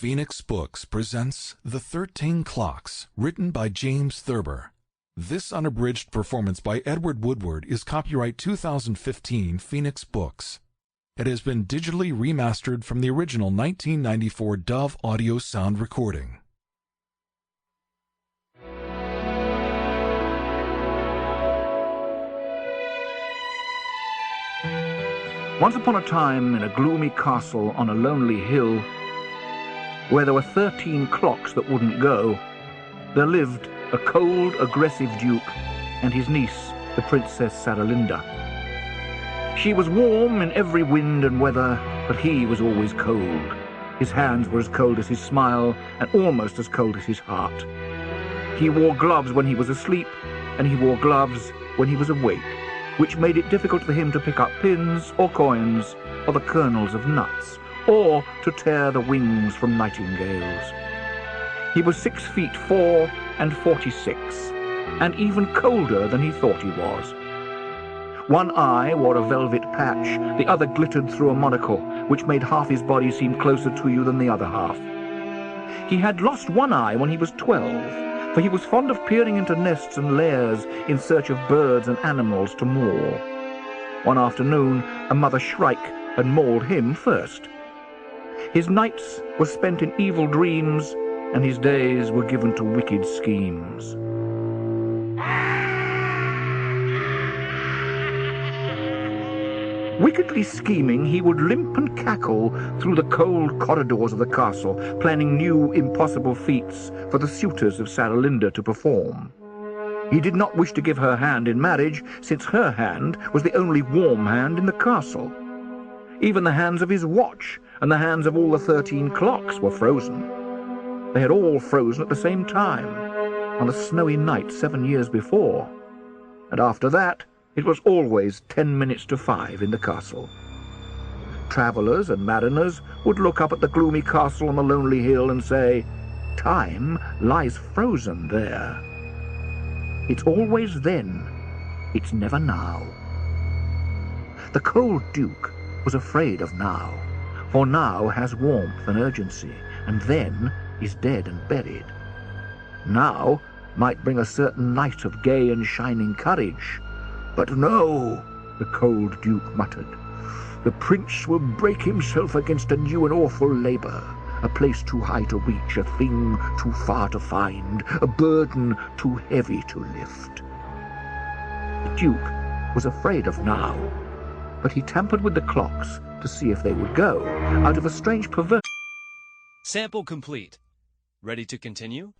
Phoenix Books presents The 13 Clocks, written by James Thurber. This unabridged performance by Edward Woodward is copyright 2015 Phoenix Books. It has been digitally remastered from the original 1994 Dove audio sound recording. Once upon a time, in a gloomy castle on a lonely hill, where there were 13 clocks that wouldn't go, there lived a cold, aggressive duke and his niece, the Princess Saralinda. She was warm in every wind and weather, but he was always cold. His hands were as cold as his smile, and almost as cold as his heart. He wore gloves when he was asleep, and he wore gloves when he was awake, which made it difficult for him to pick up pins or coins or the kernels of nuts, or to tear the wings from nightingales. He was 6'4" and 46, and even colder than he thought he was. One eye wore a velvet patch, the other glittered through a monocle, which made half his body seem closer to you than the other half. He had lost one eye when he was 12, for he was fond of peering into nests and lairs in search of birds and animals to maul. One afternoon, a mother shrike had mauled him first. His nights were spent in evil dreams, and his days were given to wicked schemes. Wickedly scheming, he would limp and cackle through the cold corridors of the castle, planning new, impossible feats for the suitors of Saralinda to perform. He did not wish to give her hand in marriage, since her hand was the only warm hand in the castle. Even the hands of his watch and the hands of all the 13 clocks were frozen. They had all frozen at the same time, on a snowy night 7 years before. And after that, it was always 10 minutes to 5 in the castle. Travellers and mariners would look up at the gloomy castle on the lonely hill and say, "Time lies frozen there. It's always then, it's never now." The cold duke was afraid of now, for now has warmth and urgency, and then is dead and buried. Now might bring a certain night of gay and shining courage. But no, the cold duke muttered, the prince will break himself against a new and awful labour, a place too high to reach, a thing too far to find, a burden too heavy to lift. The duke was afraid of now, but he tampered with the clocks to see if they would go, out of a strange perversion. Sample complete. Ready to continue?